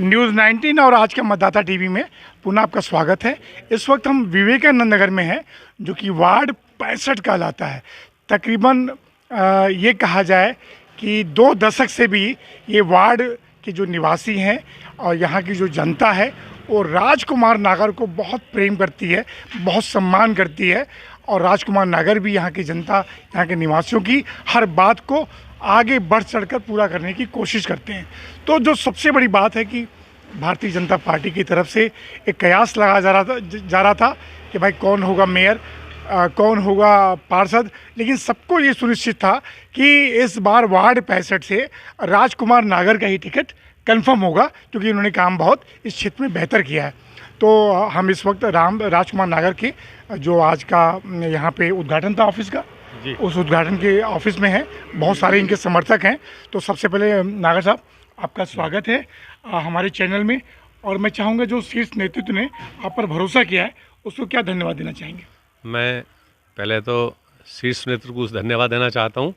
News 19 और आज के मतदाता टीवी में पुनः आपका स्वागत है। इस वक्त हम विवेकानंद नगर में हैं, जो कि वार्ड 65 कहलाता है। तकरीबन ये कहा जाए कि 2 दशक से भी ये वार्ड के जो निवासी हैं और यहाँ की जो जनता है वो राजकुमार नागर को बहुत प्रेम करती है, बहुत सम्मान करती है। और राजकुमार नागर भी यहाँ की जनता, यहाँ के निवासियों की हर बात को आगे बढ़ चढ़कर पूरा करने की कोशिश करते हैं। तो जो सबसे बड़ी बात है कि भारतीय जनता पार्टी की तरफ से एक कयास लगाया जा रहा था कि भाई कौन होगा मेयर, कौन होगा पार्षद, लेकिन सबको ये सुनिश्चित था कि इस बार वार्ड 65 से राजकुमार नागर का ही टिकट कंफर्म होगा, क्योंकि उन्होंने काम बहुत इस क्षेत्र में बेहतर किया है। तो हम इस वक्त राजकुमार नागर के जो आज का यहाँ पे उद्घाटन था ऑफिस का, उस उद्घाटन के ऑफिस में हैं। बहुत सारे इनके समर्थक हैं। तो सबसे पहले नागर साहब, आपका स्वागत है हमारे चैनल में। और मैं चाहूँगा जो शीर्ष नेतृत्व ने आप पर भरोसा किया है उसको क्या धन्यवाद देना चाहेंगे? मैं पहले तो शीर्ष नेतृत्व को धन्यवाद देना चाहता हूँ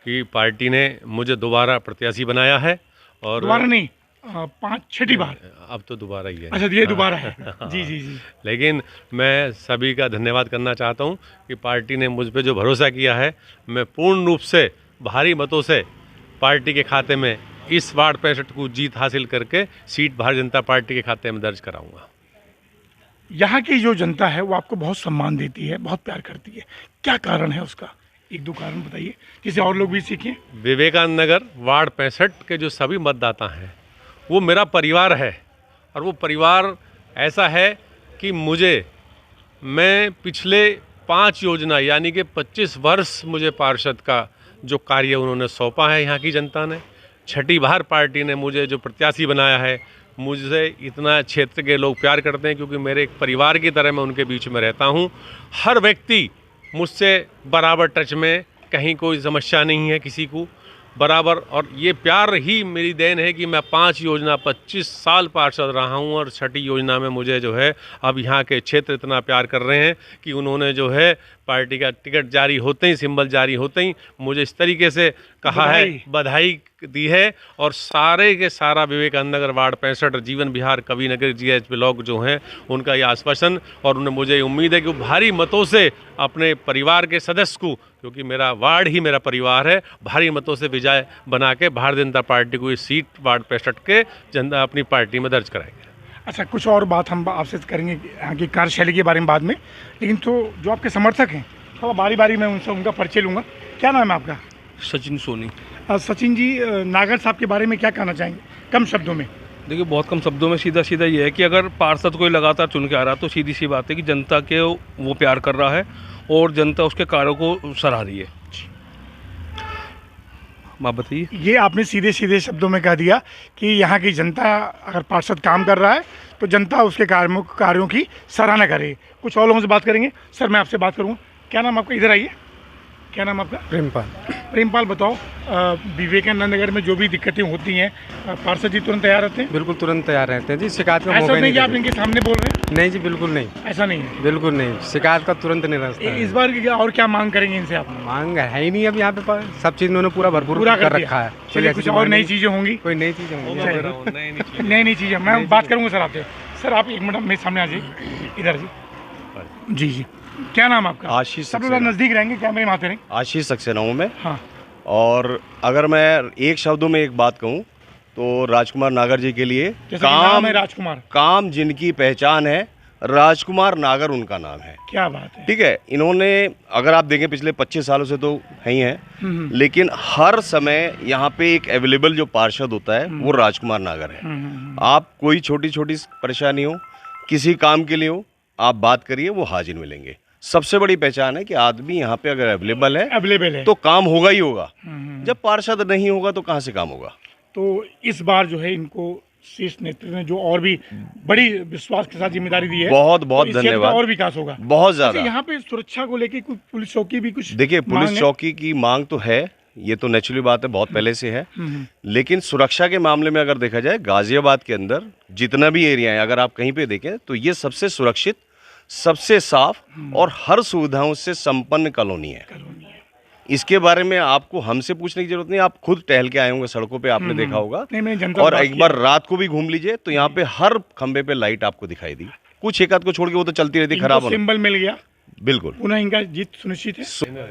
कि पार्टी ने मुझे दोबारा प्रत्याशी बनाया है। और दोबारा नहीं, 5-6 बार, अब तो दोबारा ही है। अच्छा, ये दोबारा है। जी जी जी। लेकिन मैं सभी का धन्यवाद करना चाहता हूँ कि पार्टी ने मुझ पे जो भरोसा किया है, मैं पूर्ण रूप से भारी मतों से पार्टी के खाते में इस वार्ड 65 को जीत हासिल करके सीट भारतीय जनता पार्टी के खाते में दर्ज कराऊंगा। यहाँ की जो जनता है वो आपको बहुत सम्मान देती है, बहुत प्यार करती है। क्या कारण है उसका? 1-2 कारण बताइए जिससे और लोग भी सीखें। विवेकानंद नगर वार्ड 65 के जो सभी मतदाता हैं वो मेरा परिवार है। और वो परिवार ऐसा है कि मैं पिछले 5 योजना यानी कि 25 वर्ष मुझे पार्षद का जो कार्य उन्होंने सौंपा है यहाँ की जनता ने। 6ठी बार पार्टी ने मुझे जो प्रत्याशी बनाया है। मुझे इतना क्षेत्र के लोग प्यार करते हैं क्योंकि मेरे एक परिवार की तरह मैं उनके बीच में रहता हूँ। हर व्यक्ति मुझसे बराबर टच में, कहीं कोई समस्या नहीं है किसी को बराबर। और ये प्यार ही मेरी देन है कि मैं 5 योजना 25 साल पार्षद रहा हूँ और 6ठी योजना में मुझे जो है अब यहाँ के क्षेत्र इतना प्यार कर रहे हैं कि उन्होंने जो है पार्टी का टिकट जारी होते ही, सिंबल जारी होते ही मुझे इस तरीके से कहा है, बधाई दी है। और सारे के सारा विवेकानंद नगर वार्ड 65 जीवन विहार कवि नगर GH ब्लॉक जो हैं उनका ये आश्वासन, और उन्हें मुझे उम्मीद है कि भारी मतों से अपने परिवार के सदस्य को, क्योंकि मेरा वार्ड ही मेरा परिवार है, भारी मतों से विजय बना के भारतीय जनता पार्टी को इस सीट वार्ड 65 के जनता अपनी पार्टी में दर्ज कराएंगे। अच्छा, कुछ और बात हम आपसे करेंगे यहाँ की कार्यशैली के बारे में बाद में, लेकिन तो जो आपके समर्थक हैं थोड़ा बारी बारी मैं उनसे उनका परिचय लूँगा। क्या नाम है आपका? सचिन सोनी। सचिन जी, नागर साहब के बारे में क्या कहना चाहेंगे कम शब्दों में? देखिए, बहुत कम शब्दों में सीधा ये है कि अगर पार्षद कोई लगातार चुन के आ रहा तो सीधी सी बात है कि जनता के वो प्यार कर रहा है और जनता उसके कार्यों को सराह रही है। आप बताइए। ये आपने सीधे शब्दों में कह दिया कि यहाँ की जनता अगर पार्षद काम कर रहा है तो जनता उसके कार्यों की सराहना करे। कुछ और लोगों से बात करेंगे। सर, मैं आपसे बात करूँगा। क्या नाम आपका? इधर आइए। क्या नाम आपका? प्रेमपाल, बताओ, विवेकानंद नगर में जो भी दिक्कतें होती हैं पार्षद जी तुरंत तैयार रहते हैं? बिल्कुल तुरंत तैयार रहते हैं जी। शिकायत का ऐसा नहीं कि आप इनके सामने बोल रहे हैं? नहीं जी, बिल्कुल नहीं, ऐसा नहीं है। बिल्कुल नहीं, शिकायत का तुरंत निरस्ता है। इस बार और क्या मांग करेंगे इनसे आप? मांग है ही नहीं अब यहाँ पे, सब चीज़ उन्होंने भरपूर कर रखा है। चलिए, कुछ और नई चीज़ें होंगी? कोई नई चीज़ें होंगी, नई चीज़ें मैं बात करूँगा सर आपसे। सर, आप 1 मिनट मेरे सामने आ जाइए, इधर जी। जी, क्या नाम आपका? आशीष। सब लोग नज़दीक रहेंगे, कैमरे में आते रहेंगे। आशीष सक्सेना हूँ मैं। हाँ। और अगर मैं एक शब्दों में एक बात कहूँ तो राजकुमार नागर जी के लिए काम है। राजकुमार काम जिनकी पहचान है, राजकुमार नागर उनका नाम है। क्या बात है। ठीक है, इन्होंने अगर आप देखें पिछले 25 सालों से तो है ही हैं, लेकिन हर समय यहाँ पे एक अवेलेबल जो पार्षद होता है वो राजकुमार नागर है। आप कोई छोटी छोटी परेशानी हो, किसी काम के लिए हो, आप बात करिए, वो हाजिर मिलेंगे। सबसे बड़ी पहचान है कि आदमी यहाँ पे अगर अवेलेबल है तो काम होगा ही होगा। जब पार्षद नहीं होगा तो कहाँ से काम होगा? तो इस बार जो है इनको शीर्ष नेतृत्व ने जो और भी बड़ी विश्वास के साथ जिम्मेदारी दी है, बहुत तो धन्यवाद। और विकास होगा बहुत ज्यादा। यहाँ पे सुरक्षा को लेकर कुछ पुलिस चौकी भी कुछ, देखिए, पुलिस चौकी की मांग तो है, ये तो नेचुरली बात है, बहुत पहले से है। लेकिन सुरक्षा के मामले में अगर देखा जाए, गाजियाबाद के अंदर जितना भी एरिया है, अगर आप कहीं पे देखें तो ये सबसे सुरक्षित, सबसे साफ और हर सुविधाओं से संपन्न कॉलोनी है। इसके बारे में आपको हमसे पूछने की जरूरत नहीं, आप खुद टहल के आए होंगे सड़कों पे, आपने देखा होगा। नहीं, मैंने जनता और से बात एक बार रात को भी घूम लीजिए तो यहाँ पे हर खंबे पे लाइट आपको दिखाई दी, कुछ एक आध को छोड़ के वो तो चलती रहती, खराब होना। सिंबल मिल गया, बिल्कुल पुनः इनका जीत सुनिश्चित है।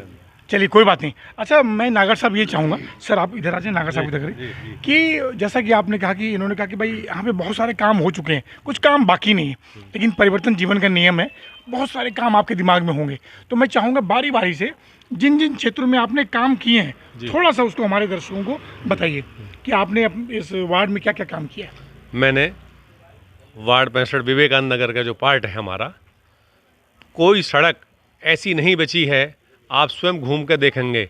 चलिए कोई बात नहीं। अच्छा, मैं नागर साहब ये चाहूँगा, सर आप इधर आ जाए, नागर साहब इधर करें, कि जैसा कि आपने कहा कि इन्होंने कहा कि भाई यहाँ पे बहुत सारे काम हो चुके हैं, कुछ काम बाकी नहीं है, लेकिन परिवर्तन जीवन का नियम है, बहुत सारे काम आपके दिमाग में होंगे। तो मैं चाहूँगा बारी बारी से जिन जिन क्षेत्रों में आपने काम किए हैं, थोड़ा सा उसको हमारे दर्शकों को बताइए कि आपने इस वार्ड में क्या क्या काम किया है। मैंने वार्ड 65 विवेकानंद नगर का जो पार्ट है हमारा, कोई सड़क ऐसी नहीं बची है, आप स्वयं घूम कर देखेंगे,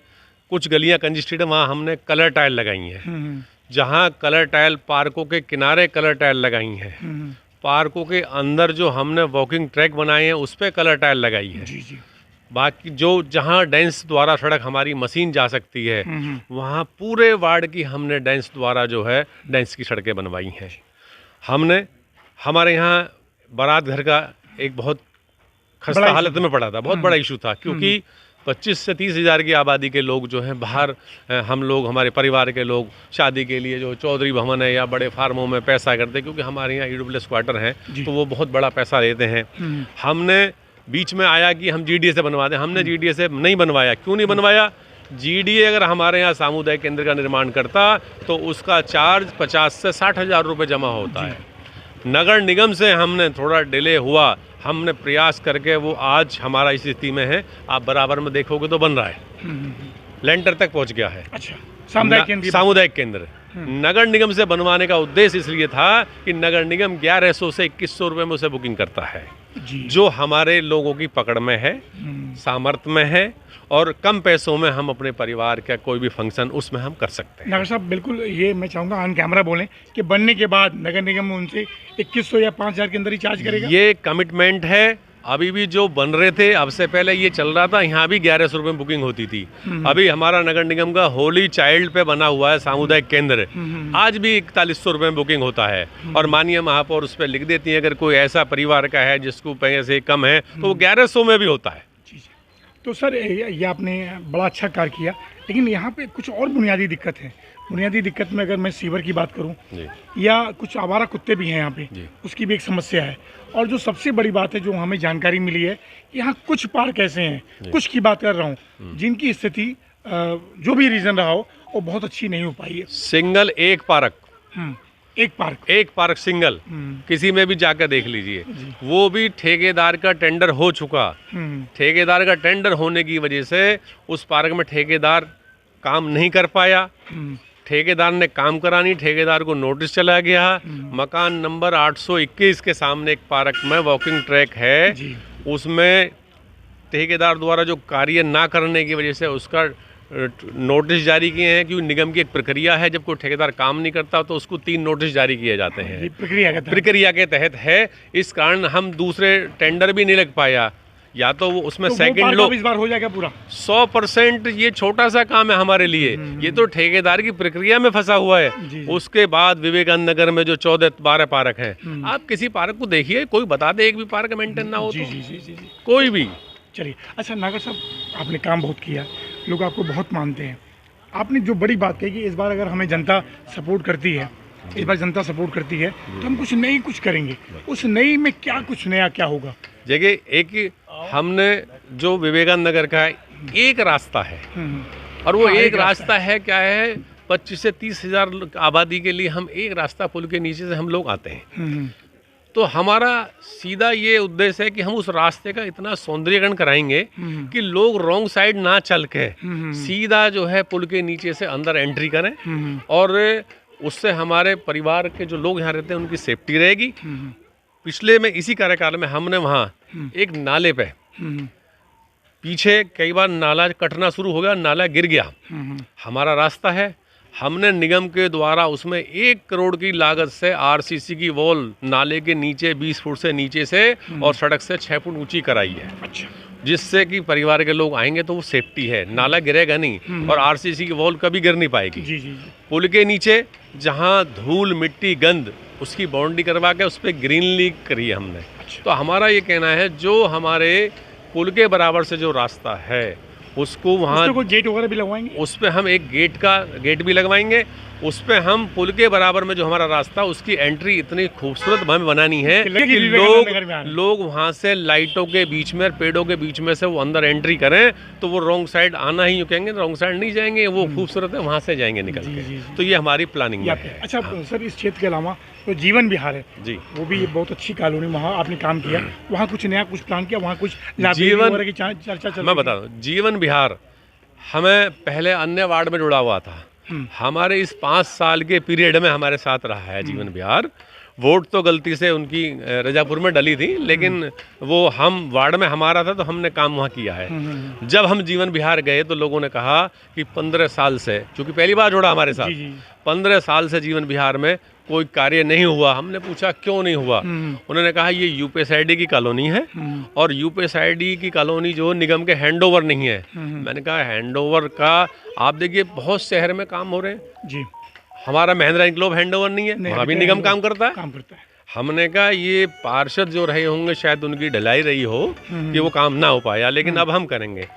कुछ गलियां कंजेस्टेड है, वहाँ हमने कलर टाइल लगाई हैं। जहाँ कलर टाइल, पार्कों के किनारे कलर टाइल लगाई हैं, पार्कों के अंदर जो हमने वॉकिंग ट्रैक बनाए हैं उस पर कलर टाइल लगाई है। जी जी। बाकी जो जहाँ डेंस द्वारा सड़क हमारी मशीन जा सकती है, वहाँ पूरे वार्ड की हमने डेंस द्वारा जो है डेंस की सड़कें बनवाई हैं। हमने हमारे यहाँ बारात घर का एक बहुत खस्ता हालत में पड़ा था, बहुत बड़ा इशू था, क्योंकि 25 से 30 हज़ार की आबादी के लोग जो हैं बाहर, हम लोग हमारे परिवार के लोग शादी के लिए जो चौधरी भवन है या बड़े फार्मों में पैसा करते हैं, क्योंकि हमारे यहाँ ईडब्ल्यूएस क्वार्टर हैं तो वो बहुत बड़ा पैसा लेते हैं। हमने बीच में आया कि हम जीडीए से बनवा दें, हमने जीडीए से नहीं बनवाया। क्यों नहीं बनवाया? जीडीए अगर हमारे यहाँ सामुदायिक केंद्र का निर्माण करता तो उसका चार्ज 50 से 60 हज़ार रुपये जमा होता है। नगर निगम से हमने थोड़ा डिले हुआ, हमने प्रयास करके वो आज हमारा इस स्थिति में है, आप बराबर में देखोगे तो बन रहा है, लेंटर तक पहुंच गया है। अच्छा, सामुदायिक केंद्र नगर निगम से बनवाने का उद्देश्य इसलिए था कि नगर निगम 1100 से 2100 रुपये में उसे बुकिंग करता है, जो हमारे लोगों की पकड़ में है, सामर्थ्य में है, और कम पैसों में हम अपने परिवार का कोई भी फंक्शन उसमें हम कर सकते हैं। नगर साहब बिल्कुल, ये मैं चाहूँगा ऑन कैमरा बोलें कि बनने के बाद नगर निगम उनसे 2100 या 5000 के अंदर ही चार्ज करेगा। ये कमिटमेंट है। अभी भी जो बन रहे थे, अब से पहले ये चल रहा था, यहाँ भी 1100 रुपये में बुकिंग होती थी। अभी हमारा नगर निगम का होली चाइल्ड पे बना हुआ है सामुदायिक केंद्र, आज भी 4100 रुपये में बुकिंग होता है। और माननीय महापौर उस पर लिख देती है अगर कोई ऐसा परिवार का है जिसको पैसे कम है तो वो 1100 में भी होता है। तो सर ये आपने बड़ा अच्छा कार्य किया, लेकिन यहाँ पे कुछ और बुनियादी दिक्कत है। बुनियादी दिक्कत में अगर मैं सीवर की बात करूँ या कुछ आवारा कुत्ते भी हैं यहाँ पे, उसकी भी एक समस्या है। और जो सबसे बड़ी बात है जो हमें जानकारी मिली है, यहाँ कुछ पार्क ऐसे हैं, कुछ की बात कर रहा हूँ, जिनकी स्थिति जो भी रीज़न रहा हो वो बहुत अच्छी नहीं हो पाई है। सिंगल एक पार्क सिंगल किसी में भी जाकर देख लीजिए, वो भी ठेकेदार का टेंडर हो चुका। ठेकेदार का टेंडर होने की वजह से उस पार्क में ठेकेदार काम नहीं कर पाया। ठेकेदार ने काम करानी, ठेकेदार को नोटिस चला गया। मकान नंबर 821 के सामने एक पार्क में वॉकिंग ट्रैक है, उसमें ठेकेदार द्वारा जो कार्य ना करने की वजह से उसका नोटिस जारी किए हैं। क्योंकि निगम की एक प्रक्रिया है, जब कोई ठेकेदार काम नहीं करता तो उसको 3 नोटिस जारी किए जाते हैं, प्रक्रिया के तहत है। इस कारण हम दूसरे टेंडर भी नहीं लग पाया, या तो वो उसमें सेकंड लो इस बार हो जाएगा पूरा 100%। ये छोटा सा काम है हमारे लिए, ये तो ठेकेदार की प्रक्रिया में फंसा हुआ है। उसके बाद विवेकानंद नगर में जो 14-12 पार्क हैं, आप किसी पार्क को देखिए, कोई बता दे एक भी पार्क मेंटेन ना हो तो कोई भी। चलिए, अच्छा नागर साहब, आपने काम बहुत किया, लोग आपको बहुत मानते हैं। आपने जो बड़ी बात कही कि इस बार अगर हमें जनता सपोर्ट करती है, इस बार जनता सपोर्ट करती है तो हम कुछ करेंगे। उस नई में क्या कुछ नया क्या होगा? देखिए, एक हमने जो विवेकानंद नगर का एक रास्ता है, और वो एक रास्ता है क्या है, 25 से 30 हज़ार आबादी के लिए हम एक रास्ता पुल के नीचे से हम लोग आते हैं। तो हमारा सीधा ये उद्देश्य है कि हम उस रास्ते का इतना सौंदर्यीकरण कराएंगे कि लोग रॉन्ग साइड ना चल के सीधा जो है पुल के नीचे से अंदर एंट्री करें, और उससे हमारे परिवार के जो लोग यहाँ रहते हैं उनकी सेफ्टी रहेगी। पिछले में इसी कार्यकाल में हमने वहाँ एक नाले पे पीछे कई बार नाला कटना शुरू हो गया, नाला गिर गया, हमारा रास्ता है, हमने निगम के द्वारा उसमें 1 करोड़ की लागत से आरसीसी की वॉल नाले के नीचे 20 फुट से नीचे से और सड़क से 6 फुट ऊंची कराई है। अच्छा। जिससे कि परिवार के लोग आएंगे तो वो सेफ्टी है, नाला गिरेगा नहीं और आरसीसी की वॉल कभी गिर नहीं पाएगी। जी। पुल के नीचे जहाँ धूल मिट्टी गंद, उसकी बाउंड्री करवा के उस पर ग्रीन लीक करी है हमने। अच्छा। तो हमारा ये कहना है, जो हमारे पुल के बराबर से जो रास्ता है उसको वहाँ उसमें कोई गेट वगैरह भी लगवाएंगे? उस पे हम एक गेट भी लगवाएंगे। उस पे हम पुल के बराबर में जो हमारा रास्ता, उसकी एंट्री इतनी खूबसूरत हमें बनानी है कि लगे कि विवेकानंद नगर में आ रहे हैं। लोग वहाँ से लाइटों के बीच में और पेड़ों के बीच में से वो अंदर एंट्री करें तो वो रॉन्ग साइड आना ही कहेंगे, रॉन्ग साइड नहीं जाएंगे, वो खूबसूरत है, वहाँ से जाएंगे निकल जी, के। जी, जी। तो ये हमारी प्लानिंग में है। अच्छा सर, इस क्षेत्र के अलावा तो जीवन विहार है जी, वो भी बहुत अच्छी कॉलोनी, वहाँ आपने काम किया, वहाँ कुछ नया कुछ प्लान किया, वहाँ कुछ लाइब्रेरी जीवन- वगैरह की चर्चा चल मैं रही बता दूं, जीवन विहार हमें पहले अन्य वार्ड में जुड़ा हुआ था। हमारे इस 5 साल के पीरियड में हमारे साथ रहा है जीवन विहार। वोट तो गलती से उनकी रजापुर में डली थी, लेकिन वो हम वार्ड में हमारा था तो हमने काम वहाँ किया है। जब हम जीवन विहार गए तो लोगों ने कहा कि 15 साल से, क्योंकि पहली बार जुड़ा हमारे साथ, जी, जी। 15 साल से जीवन विहार में कोई कार्य नहीं हुआ। हमने पूछा क्यों नहीं हुआ, उन्होंने कहा ये यूपीएसआईडी की कॉलोनी है और यूपीएसआईडी की कॉलोनी जो निगम के हैंडओवर नहीं है। मैंने कहा हैंडओवर का, आप देखिए बहुत शहर में काम हो रहे हैं, जी, हमारा महिंद्रा इंक्लोब हैंडओवर नहीं है, वहाँ भी निगम काम करता है। काम करता है। हमने कहा ये पार्षद जो रहे होंगे शायद उनकी ढलाई रही हो कि वो काम ना हो पाया, लेकिन अब हम करेंगे।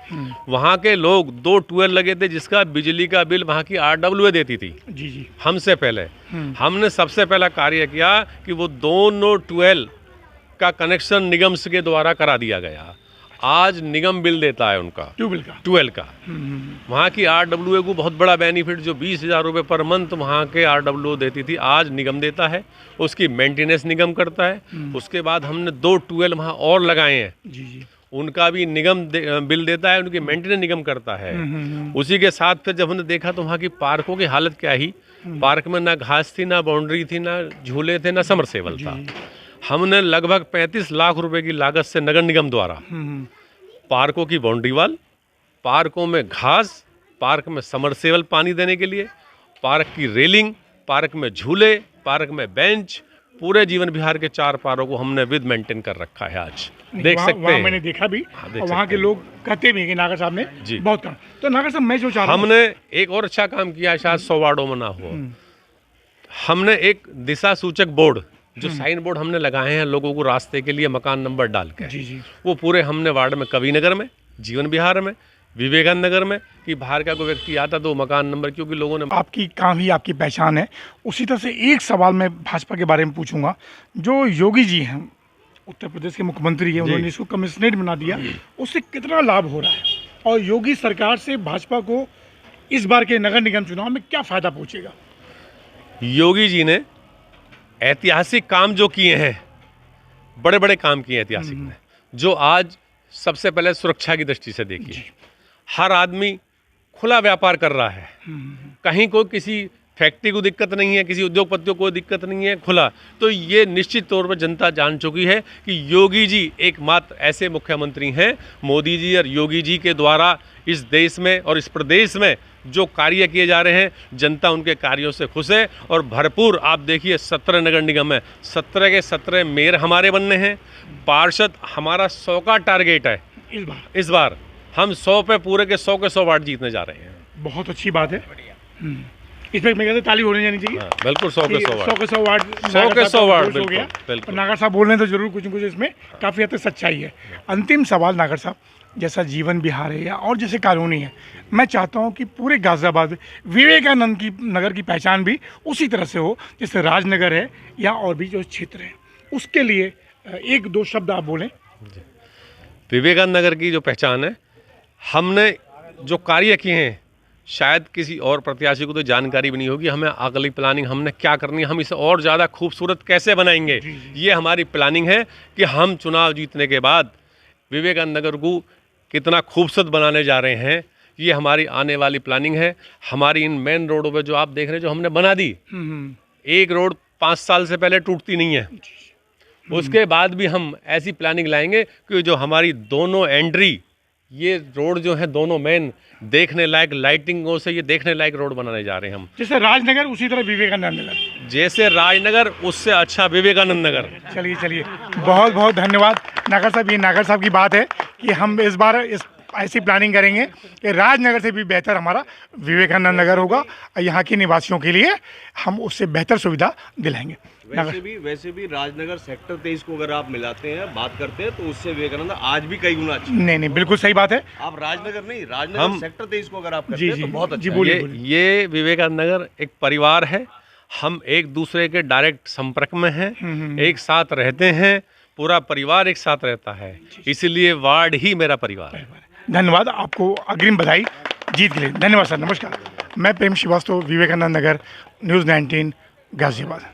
वहाँ के लोग 2 ट्यूबवेल लगे थे जिसका बिजली का बिल वहाँ की RWA देती थी जी, जी। हमसे पहले। हमने सबसे पहला कार्य किया कि वो दोनों ट्यूबवेल का कनेक्शन निगम के द्वारा करा दिया गया। आज निगम बिल देता है उनका ट्यूबवेल का। वहाँ की RWA को बहुत बड़ा बेनिफिट, जो 20,000 रुपये पर मंथ वहाँ के RWA देती थी, आज निगम देता है। उसकी मेंटेनेंस निगम करता है। उसके बाद हमने 2 ट्यूबवेल वहाँ और लगाए हैं, जी, जी। उनका भी निगम बिल देता है, उनकी मेंटेनेंस निगम करता है। उसी के साथ फिर जब हमने देखा तो वहाँ की पार्कों की हालत क्या ही, पार्क में ना घास थी, ना बाउंड्री थी, ना झूले थे, ना समरसेबल था। हमने लगभग 35 लाख रुपए की लागत से नगर निगम द्वारा पार्कों की बाउंड्री वाल, पार्कों में घास, पार्क में समरसेबल पानी देने के लिए, पार्क की रेलिंग, पार्क में झूले, पार्क में बेंच, पूरे जीवन विहार के 4 पार्कों को हमने विद मेंटेन कर रखा है। आज देख सकते वहाँ हैं, मैंने देखा भी, देख और वहाँ सकते के लोग कहते भी हैं कि नागर साहब ने जी। बहुत काम। तो नागर साहब, मैं जो चाह रहा हूँ, हमने एक और अच्छा काम किया है, शायद 100 वार्डों में ना हो। हमने एक दिशा सूचक बोर्ड, जो साइन बोर्ड हमने लगाए हैं लोगों को रास्ते के लिए मकान नंबर डाल के, जी, जी। वो पूरे हमने वार्ड में, कवि नगर में, जीवन विहार में, विवेकानंद नगर में, कि बाहर का कोई व्यक्ति आता तो मकान नंबर, क्योंकि लोगों ने आपकी काम ही आपकी पहचान है। उसी तरह से एक सवाल मैं भाजपा के बारे में पूछूंगा। जो योगी जी हैं, उत्तर प्रदेश के मुख्यमंत्री हैं, उन्होंने इसको कमिश्नरेट बना दिया, उससे कितना लाभ हो रहा है, और योगी सरकार से भाजपा को इस बार के नगर निगम चुनाव में क्या फायदा पहुंचेगा? योगी जी ने ऐतिहासिक काम जो किए हैं, बड़े बड़े काम किए हैं ऐतिहासिक में, जो आज सबसे पहले सुरक्षा की दृष्टि से देखिए, हर आदमी खुला व्यापार कर रहा है, कहीं कोई किसी फैक्ट्री को दिक्कत नहीं है, किसी उद्योगपतियों को दिक्कत नहीं है, खुला। तो ये निश्चित तौर पर जनता जान चुकी है कि योगी जी एकमात्र ऐसे मुख्यमंत्री हैं, मोदी जी और योगी जी के द्वारा इस देश में और इस प्रदेश में जो कार्य किए जा रहे हैं, जनता उनके कार्यों से खुश है। और भरपूर आप देखिए 17 नगर निगम है, 17 के 17 मेयर हमारे बनने हैं, पार्षद हमारा 100 का टारगेट है इस बार हम 100 पे पूरे के 100 वार्ड जीतने जा रहे हैं। बहुत अच्छी बात है। इसमें मैं कहता ताली होने जानी चाहिए। हाँ, बिल्कुल 100 के 100 वार्ड, 100 के 100 वार्ड, 100 के 100 वार्ड, हो गया। बिल्कुल। नागर साहब बोल रहे हैं तो जरूर कुछ न कुछ इसमें काफ़ी हद तक सच्चाई है। अंतिम सवाल नागर साहब, जैसा जीवन विहार है या और जैसे कॉलोनी है, मैं चाहता हूं कि पूरे गाजियाबाद विवेकानंद की नगर की पहचान भी उसी तरह से हो जैसे राजनगर है या और भी जो क्षेत्र है। उसके लिए 1-2 शब्द आप बोलें। विवेकानंद नगर की जो पहचान है, हमने जो कार्य किए हैं, शायद किसी और प्रत्याशी को तो जानकारी भी नहीं होगी। हमें अगली प्लानिंग हमने क्या करनी है, हम इसे और ज़्यादा खूबसूरत कैसे बनाएंगे, ये हमारी प्लानिंग है कि हम चुनाव जीतने के बाद विवेकानंद नगर को कितना खूबसूरत बनाने जा रहे हैं। ये हमारी आने वाली प्लानिंग है। हमारी इन मेन रोडों पे जो आप देख रहे हैं, जो हमने बना दी, एक रोड 5 साल से पहले टूटती नहीं है। उसके बाद भी हम ऐसी प्लानिंग लाएंगे कि जो हमारी दोनों एंट्री, ये रोड जो है दोनों मेन, देखने लायक, लाइटिंगों से ये देखने लायक रोड बनाने जा रहे हैं हम। जैसे राजनगर उसी तरह विवेकानंद नगर, जैसे राजनगर उससे अच्छा विवेकानंद नगर। चलिए बहुत बहुत धन्यवाद नागर साहब। ये नागर साहब की बात है कि हम इस बार इस ऐसी प्लानिंग करेंगे कि राजनगर से भी बेहतर हमारा विवेकानंद नगर होगा और यहाँ के निवासियों के लिए हम उससे बेहतर सुविधा दिलाएंगे। वैसे भी राजनगर सेक्टर 23 को अगर आप मिलाते हैं, बात करते हैं, तो उससे विवेकानंद आज भी कई गुना अच्छा है। नहीं, बिल्कुल सही बात है। आप राजनगर नहीं, राजनगर सेक्टर 23 को अगर आप करते हैं तो बहुत अच्छा जी है। बोलिए। ये विवेकानंद नगर एक परिवार है, हम एक दूसरे के डायरेक्ट संपर्क में हैं, एक साथ रहते हैं, पूरा परिवार एक साथ रहता है, इसीलिए वार्ड ही मेरा परिवार है। धन्यवाद, आपको अग्रिम बधाई जीत के लिए। धन्यवाद सर, नमस्कार। मैं प्रेम श्रीवास्तव, विवेकानंद नगर, न्यूज़ 19 गाजियाबाद।